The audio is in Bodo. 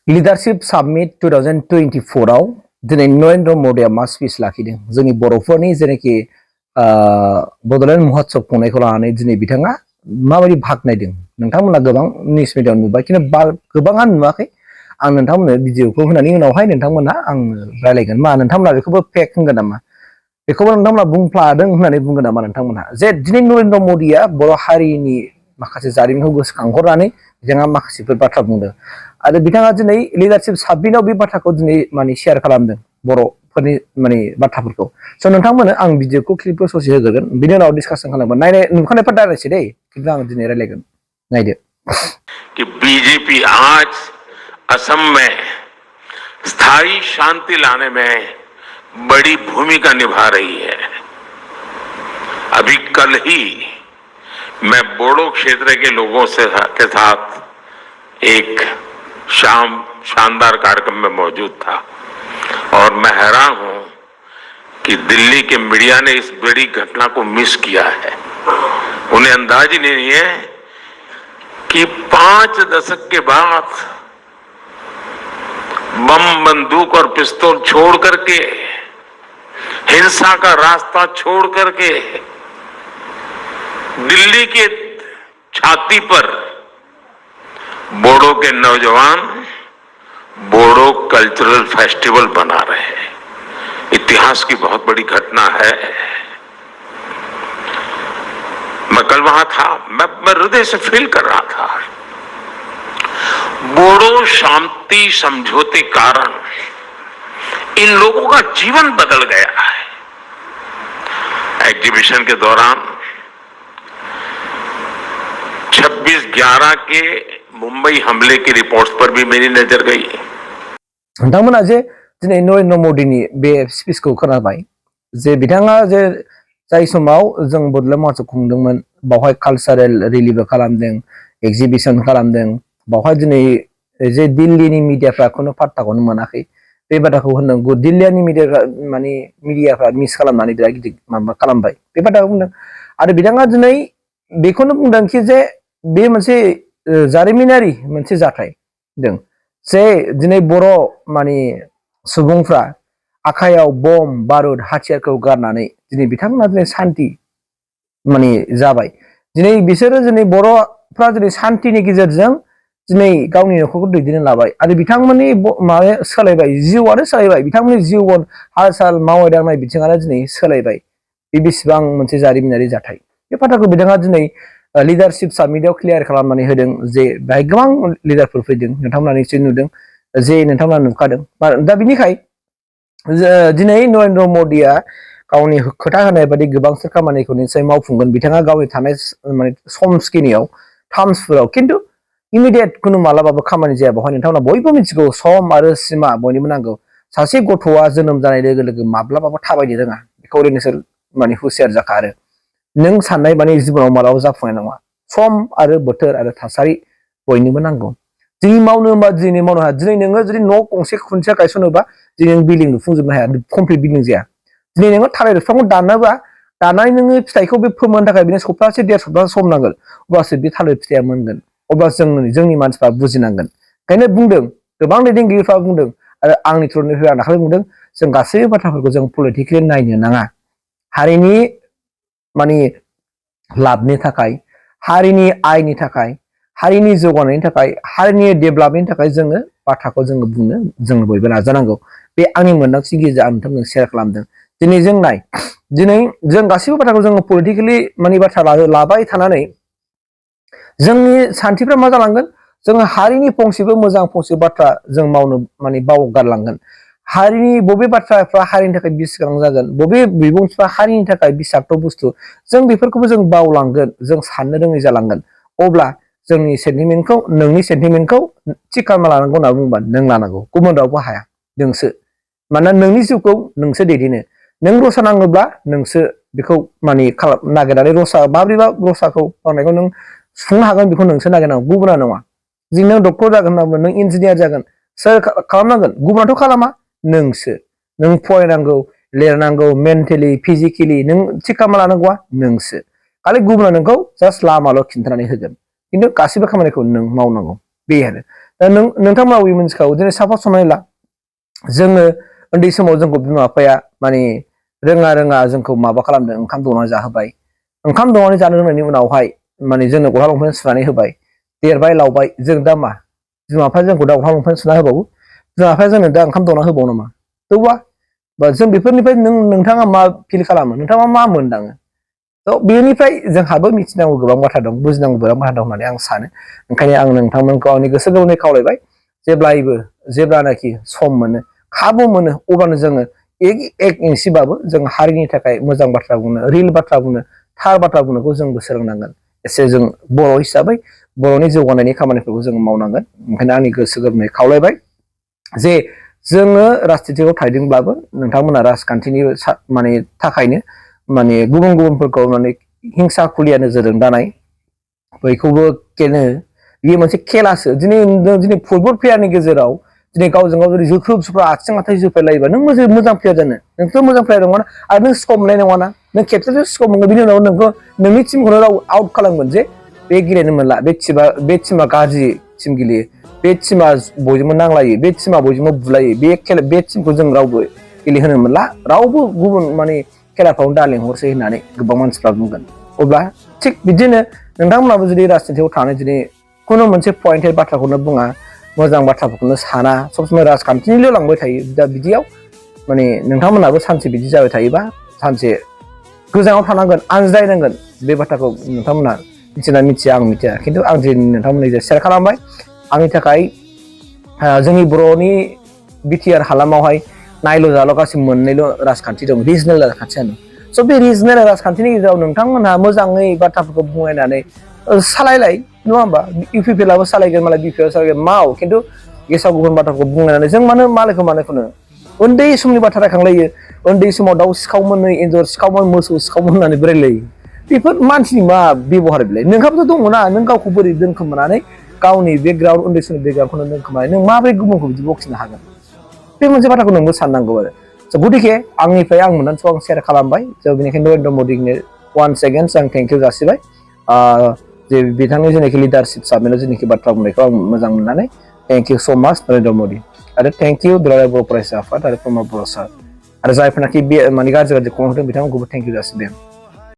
लीडरशिप सामिट 2024 आव दिनै नरेंद्र मोदीआ मा स्पीच लाखिदों जोंनि बर'फोरनि जेनाखि बड'लेण्ड महोत्सव खुंनायखौ लानानै दिनै बिथाङा माबायदि भाग नायदों नोंथांमोना गोबां निउस मिडियाआव नुबाय किन्तु गोबाङा नुवाखै आं नोंथांमोननो भिडिअखौ होनानै उनावहाय नोंथांमोना आं रायलायगोन मा नोंथांमोना बेखौबो फेक होनगोन नामा बेखौबो नोंथांमोना बुंफ्लादों होननानै बुंगोन नामा नोंथांमोना जे दिनै नरेंद्र मोदीआ बर' हारिनि माखासे जारिमिनखौ गोसोखांहरनानै बिथाङा माखासेफोर बाथ्रा बुंदों आरो बिथाङा दिनै लीडरशिप सामिटआव बे बाथ्राखौ दिनै माने शेयार खालामदों बर'फोरनि माने बाथ्राफोरखौ स' नोंथांमोननो आं भिडिअखौ क्लिपखौ ससे होगोन बिनि उनाव डिसकासन खालामगोन नायनाय नुखानायफोर दारायसै दै किन्तु आं दिनै रायलायगोन नायदो कि बीजेपी आज असम में स्थायी शांति लाने में बड़ी भूमिका निभा रही है। अभी कल ही मैं बोडो क्षेत्र के लोगों के साथ एक शानदार कार्यक्रम में मौजूद था और मैं हैरान हूं कि दिल्ली के मीडिया ने इस बड़ी घटना को मिस किया है। उन्हें अंदाज ही नहीं है कि 5 दशक के बाद बम बंदूक और पिस्तौल छोड़ करके हिंसा का रास्ता छोड़ करके दिल्ली के छाती पर बोडो के नौजवान बोडो कल्चरल फेस्टिवल बना रहे हैं। इतिहास की बहुत बड़ी घटना है। मैं कल वहां था, मैं हृदय से फील कर रहा था। बोडो शांति समझौते कारण इन लोगों का जीवन बदल गया है। एग्जीबिशन के दौरान 26/11 के मुंबई हमले की रिपोर्ट्स पर भी मेरी नजर गई। नोंथांमोना जे दिनै नरेंद्र मोदीनि बे स्पीचखौ खोनाबाय जे बिथाङा जे जाय समाव जों बड'लेण्ड महोत्सव खुंदोंमोन बावहाय कालचारेल रिलिबो खालामदों एग्जिबिशन खालामदों बावहाय दिनै जे दिल्लीनि मिडियाफ्रा खुनु पात्ताखौनो मोनाखै बे बाथ्राखौ होननांगौ दिल्लीनि मिडियाफ्रा मिस खालामनानै बिराद गिदिर माबा खालामबाय बे बाथ्राखौ बुंदों आरो बिथाङा दिनै बेखौनो बुंदोंखि जे बे मोनसे जारिमिनारि मोनसे जाथाय होनदों जे दिनै बर' माने सुबुंफ्रा आखायाव बम बारुद हाथियारखौ गारनानै दिनै बिथांमोना दिनै सान्ति माने जाबाय दिनै बिसोरो दिनै बर'फ्रा दिनै सान्तिनि गेजेरजों दिनै गावनि न'खरखौ दैदेननो लाबाय आरो बिथांमोननि माबाया सोलायबाय जिउआनो सोलायबाय बिथांमोननि जिउआव हाल साल मावनाय दांनाय बिथिङानो दिनै सोलायबाय बे बेसेबां मोनसे जारिमिनारि जाथाय बे बाथ्राखौ बिथाङा दिनै लीडरशिप सामिटआव क्लियार खालामनानै होदों जे बेहाय गोबां लिडारफोर फैदों नोंथांमोना निश्चय नुदों जे नोंथांमोना नुखादों दा बिनिखाय दिनै नरेंद्र मोदीआ गावनि खोथा होनाय बायदि गोबांथार खामानिखौ निश्चय मावफुंगोन बिथाङा गावनि थानाय माने समखिनियाव टार्म्सफोराव किन्तु इमिडियेट खुनु मालाबाबो खामानि जाया बेवहाय नोंथांमोना बयबो मिथिगौ सम आरो सिमा बयनोबो नांगौ सासे गथ'आ जोनोम जानाय लोगो लोगो माब्लाबाबो थाबायनो रोङा बेखौ नोंसोर माने हुसियार जाखारो नों साननाय माने जिबनाव मालाबाबो जाफुंनाय नङा सम आरो बोथोर आरो थासारि बयनोबो नांगौ दिनै मावनो होनबा दिनै मावनो हाया दिनै नोङो जुदि न' गंसे खुन्थिया गायसनोबा दिनै नों बिल्डिं लुफुंजोबनो हाया कमप्लिट बिल्डिं जाया दिनै नोङो थालिर बिफांखौ दानोबा दाननानै नोङो फिथाइखौ बे फोमोननो थाखाय बिनो सप्तासे 1.5 सप्तासे सम नांगोन अब्लासो बे थालिर फिथाइया मोनगोन अब्ला जोंनि मानसिफ्रा बुजिनांगोन ओंखायनो बुंदों गोबां दैदेनगिरिफ्रा बुंदों आरो आंनि थुलुंगानिफ्राय आं दाखालि बुंदों जों गासैबो बाथ्राफोरखौ जों पलिटिकेलि नायनो नाङा हारिनि माने लाबनि थाखाय हारिनि आयनि थाखाय हारिनि जौगानायनि थाखाय हारिनि डेभेलपमेन्टनि थाखाय जोङो बाथ्राखौ जोङो बुंनो जों बयबो नाजानांगौ बे आंनि मोनदांथिनि गेजेरजों आं नोंथांजों शेयार खालामदों दिनै जों नाय दिनै जों गासैबो बाथ्राखौ जोङो पलिटिकेलि माने बाथ्रा लाबाय थानानै जोंनि सान्थिफ्रा मा जालांगोन जोङो हारिनि फंसेबो मोजां फंसे बाथ्रा जों मावनो माने बावगारलांगोन हारिनि बबे बाथ्राफ्रा हारिनि थाखाय बिस गोनां जागोन बबे बिबुंथिफ्रा हारिनि थाखाय बिसाक्त बुस्थु जों बेफोरखौबो जों बावलांगोन जों साननो रोङै जालांगोन अब्ला जोंनि सेन्टिमेन्टखौ नोंनि सेन्टिमेन्टखौ थि खालामना लानांगौ होनना बुंबा नों लानांगौ गुबुन रावबो हाया नोंसो मानोना नोंनि जिउखौ नोंसो दैदेनो नों रसा नाङोब्ला नोंसो बेखौ माने नागिरनानै रसा माब्रैबा रसाखौ मावनायखौ नों सुफुंनो हागोन बेखौ नोंसो नागिरनांगौ गुबुना नङा जि नों डक्टर जागोन होनना नों इन्जिनियार जागोन सोर खालामनांगोन गुबुनाथ' खालामा नोंसो नों फरायनांगौ लिरनांगौ मेन्टेलि फिजिकेलि नों थिग खालामना लानांगौआ नोंसो खालि गुबुना नोंखौ जास्ट लामाल' खिन्थानानै होगोन किन्तु गासैबो खामानिखौ नों मावनांगौ बे आरो नोंथांमोनाबो मिथिखागौ दिनै साफा हमनानै ला जोङो उन्दै समाव जोंखौ बिमा बिफाया माने रोङा जोंखौ माबा खालामदों ओंखाम दौनानै जाहोबाय ओंखाम दौनानै जानो रोंनायनि उनावहाय माने जोंनो गस्ला लंपेन्ट सुनानै होबाय देरबाय लावबाय जों दा मा बिमा बिफाया जोंखौ दा गस्ला लंपेन्ट सुना होबावो बिमा बिफाया जोंनो दा ओंखाम दौना होबावो नामा दौवा बा जों बेफोरनिफ्राय नोंथाङा मा फिल खालामो नोंथाङा मा मोनदाङो थ' बेनिफ्राय जोंहाबो मिथिनांगौ गोबां बाथ्रा दं बुजिनांगौ गोबां बाथ्रा दं होननानै आं सानो ओंखायनो आं नोंथांमोनखौ आंनि गोसो गोरबोनिफ्राय खावलायबाय जेब्लायबो जेब्लानाखि सम मोनो खाबु मोनो अब्लानो जोङो एक इन्सिबाबो जों हारिनि थाखाय मोजां बाथ्रा बुंनो रिल बाथ्रा बुंनो थार बाथ्रा बुंनोखौ जोंबो सोलोंनांगोन एसे जों बर' हिसाबै बर'नि जौगानायनि खामानिफोरखौ जों मावनांगोन ओंखायनो आंनि गोसो गोरबोनिफ्राय खावलायबाय जे जोङो राजनितियाव थाहैदोंब्लाबो नोंथांमोना राजखान्थिनि माने थाखायनो माने गुबुनफोरखौ माने हिंसा खुलिया नोजोरजों दानाय बयखौबो बेयो मोनसे खेलासो दिनै फुटबल प्लेयारनि गेजेराव दिनै गावजों गाव जुदि जोख्रोब आथिं आखाइ जोफायलायोबा नों मोजां प्लेयार जानो नोंथ' मोजां प्लेयार नङाना आरो नों स्कप मोननाय नङाना नों खेबसेसो स्कप मोनगोन बिनि उनाव नोंनि टिमखौनो राव आउट खालामगोन जे बे गेलेनो मोनला बे टिमा गाज्रि टिम गेलेयो बे टिमा बयजोंबो नांलायो बे टिमा बयजोंबो बुलायो बे टिमखौ जों रावबो गेलेहोनो मोनला रावबो गुबुन माने खेलाफ्रावनो दा लेंहरसै होननानै गोबां मानसिफ्रा बुंगोन अब्ला थिग बिदिनो नोंथांमोनाबो जुदि राजनितियाव थानानै जुदि खुनु मोनसे पइन्टेड बाथ्राखौनो बुङा मोजां बाथ्राफोरखौनो साना सब समाय राजखान्थिनिल' लांबाय थायो दा बिदियाव माने नोंथांमोनाबो सानसे बिदि जाबाय थायोबा सानसे गोजानाव थानांगोन आनज्रायनांगोन बे बाथ्राखौ नोंथांमोना मिथिना मिथिया आं मिथिया खिन्थु आं जे नोंथांमोननि सेयार खालामबाय आंनि थाखाय जोंनि बर'नि बिटिआर हालामावहाय नायल' जाल' गासै मोननैल' राजखान्थि दं रिजनेल राजखान्थियानो स' बे रिजनेल राजखान्थिनि गेजेराव नोंथांमोनहा मोजाङै बाथ्राफोरखौ बुंलायनानै सालायलाय नङा होमबा इउ पि पि एलआबो सालायगोन मालाय बि पि एल सालायगोन माव खिन्थु गेसाव गुबुन बाथ्राखौ बुंलायनानै जों मानो मालायखौनो उन्दै समनि बाथ्रा रायखांलायो उन्दै समाव दाउ सिखावमोन एन्जर सिखावमोन मोसौ सिखावमोन होननानै बोरायलायो बेफोर मानसिनि मा बेब'हार बिलाय नोंहाबोथ' दङना नों गावखौ बोरै दोनखोमानानै गावनि बेकग्राउन्ड उन्दै समनि बेकग्राउन्डखौनो दोनखोमानानै नों माबोरै गुबुनखौ बिदि बखिनो हागोन बे मोनसे बाथ्राखौ नोंबो साननांगौ आरो स' गतिके आंनिफ्राय आं मोनदांथिखौ आं सेयार खालामबाय स' बेनिखायनो नरेन्द्र मदिनो वान्स एगेन्स आं थेंक इउ जासिबाय जे बिथांनि जेनाखि लिडारशिप साबमिटआव जेनाखि बाथ्रा बुंनायखौ आं मोजां मोननानै थेंक इउ स' माच नरेन्द्र मदि आरो थेंक इउ दुलाराय बर' फरायसा आफाद आरो प्रमद बर' सार आरो जायफोरनाखि बे माने गाज्रि कमेन्ट होदों बिथांमोनखौबो थेंक इउ जासिबाय